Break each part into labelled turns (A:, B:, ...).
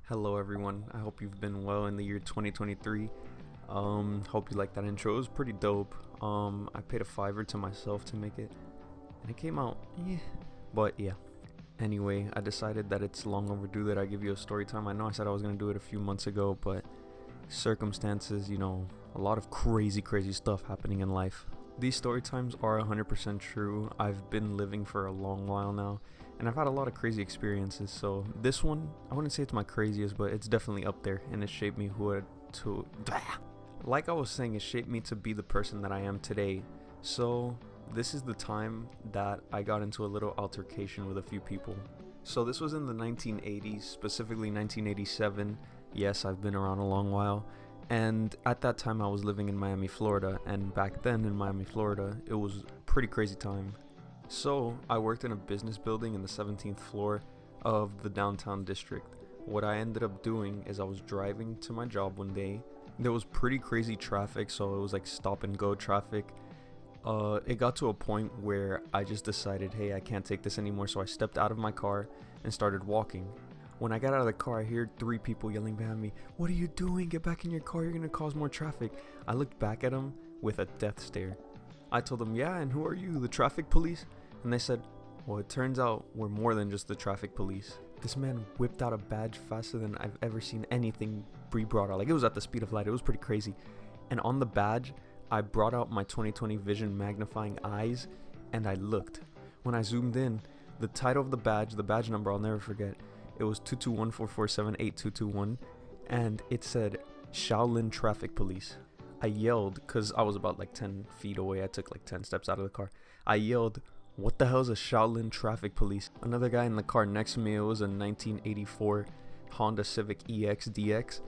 A: Hello everyone. I hope you've been well in the year 2023. Hope you like that intro. It was pretty dope. I paid a fiver to myself to make it, and it came out, But yeah. Anyway, I decided that it's long overdue that I give you a story time. I know I said I was gonna do it a few months ago, but circumstances, a lot of crazy stuff happening in life. These story times are 100% true. I've been living for a long while now, and I've had a lot of crazy experiences. So this one, I wouldn't say it's my craziest, but it's definitely up there, and it shaped me like I was saying, it shaped me to be the person that I am today. So this is the time that I got into a little altercation with a few people. So this was in the 1980s, specifically 1987. Yes, I've been around a long while. And at that time I was living in Miami, Florida, and back then in Miami, Florida, it was a pretty crazy time. So I worked in a business building in the 17th floor of the downtown district. What I ended up doing is I was driving to my job one day. There was pretty crazy traffic, so it was like stop and go traffic. It got to a point where I just decided, hey, I can't take this anymore, so I stepped out of my car and started walking. When I got out of the car, I heard three people yelling behind me, "What are you doing? Get back in your car, you're gonna cause more traffic." I looked back at them with a death stare. I told them, "Yeah, and who are you, the traffic police?" And they said, "Well, it turns out we're more than just the traffic police." This man whipped out a badge faster than I've ever seen anything be brought out. Like, it was at the speed of light. It was pretty crazy. And on the badge, I brought out my 2020 vision magnifying eyes, and I looked. When I zoomed in, the title of the badge number, I'll never forget. It was 221-447-8221, and it said Shaolin Traffic Police. I yelled, because I was about like 10 feet away. I took like 10 steps out of the car. I yelled, "What the hell is a Shaolin Traffic Police?" Another guy in the car next to me, it was a 1984 Honda Civic EX DX.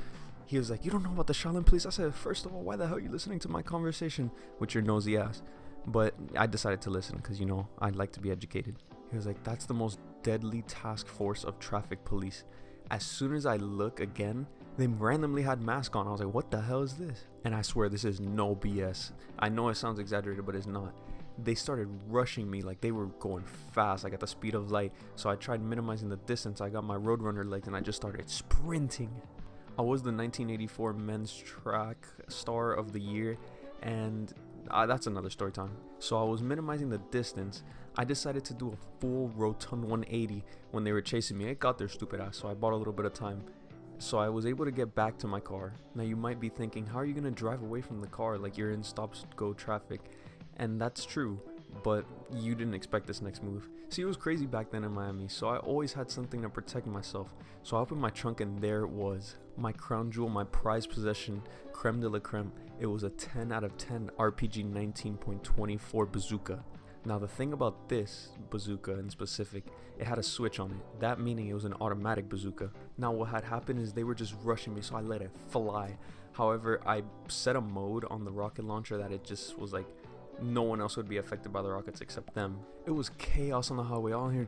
A: He was like, "You don't know about the Shaolin Police?" I said, "First of all, why the hell are you listening to my conversation with your nosy ass?" But I decided to listen because, I'd like to be educated. He was like, "That's the most deadly task force of traffic police." As soon as I look again, they randomly had masks on. I was like, "What the hell is this?" And I swear this is no BS. I know it sounds exaggerated, but it's not. They started rushing me like they were going fast, like at the speed of light. So I tried minimizing the distance. I got my Roadrunner legs and I just started sprinting. I was the 1984 Men's Track Star of the Year, and that's another story time. So I was minimizing the distance. I decided to do a full rotund 180 when they were chasing me. It got their stupid ass, so I bought a little bit of time. So I was able to get back to my car. Now you might be thinking, how are you going to drive away from the car like you're in stop-go traffic? And that's true, but you didn't expect this next move. See, it was crazy back then in Miami, so I always had something to protect myself. So I opened my trunk and there it was. My crown jewel, my prized possession, creme de la creme. It was a 10 out of 10 RPG 19.24 bazooka. Now the thing about this bazooka in specific, it had a switch on it. That meaning it was an automatic bazooka. Now what had happened is they were just rushing me, so I let it fly. However, I set a mode on the rocket launcher that it just was like, no one else would be affected by the rockets except them. It was chaos on the highway. All I hear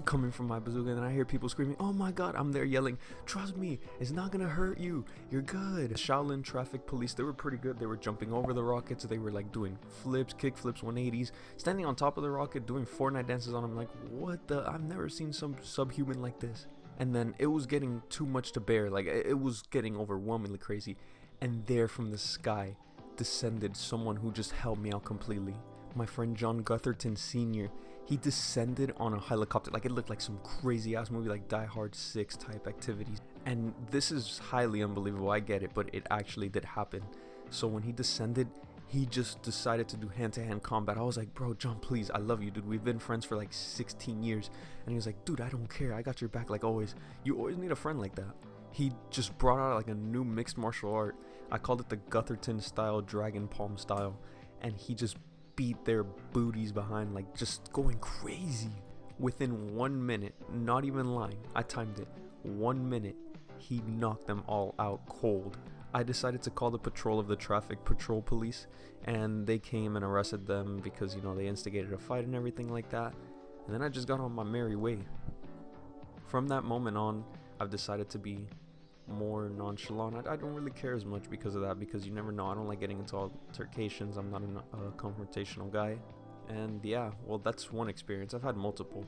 A: coming from my bazooka, and then I hear people screaming, "Oh my god!" I'm there yelling, "Trust me, it's not gonna hurt you. You're good." Shaolin Traffic Police, they were pretty good. They were jumping over the rockets. They were like doing flips, kick flips, 180s, standing on top of the rocket, doing Fortnite dances on them. Like, what the? I've never seen some subhuman like this. And then it was getting too much to bear. Like, it was getting overwhelmingly crazy. And there from the sky descended someone who just helped me out completely. My friend John Gutherton Sr. He descended on a helicopter. Like, it looked like some crazy ass movie, like Die Hard 6 type activities. And this is highly unbelievable, I get it, but it actually did happen. So when he descended, he just decided to do hand-to-hand combat. I was like, "Bro, John, please, I love you, dude. We've been friends for like 16 years. And he was like, "Dude, I don't care. I got your back like always." You always need a friend like that. He just brought out like a new mixed martial art. I called it the Gutherton style, Dragon Palm style. And he just beat their booties behind, like just going crazy. Within 1 minute, not even lying, I timed it, 1 minute, he knocked them all out cold. I decided to call the patrol of the traffic patrol police, and they came and arrested them because, they instigated a fight and everything like that. And then I just got on my merry way. From that moment on, I've decided to be more nonchalant. I don't really care as much because of that, because you never know. I don't like getting into altercations. I'm not a confrontational guy. And yeah, well, that's one experience. I've had multiple.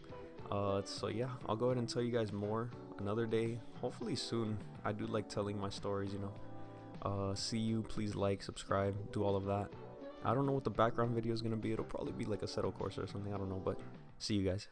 A: So yeah, I'll go ahead and tell you guys more another day, hopefully soon. I do like telling my stories, you know. See you, please like, subscribe, do all of that. I don't know what the background video is gonna be. It'll probably be like a settle course or something, I don't know, but see you guys.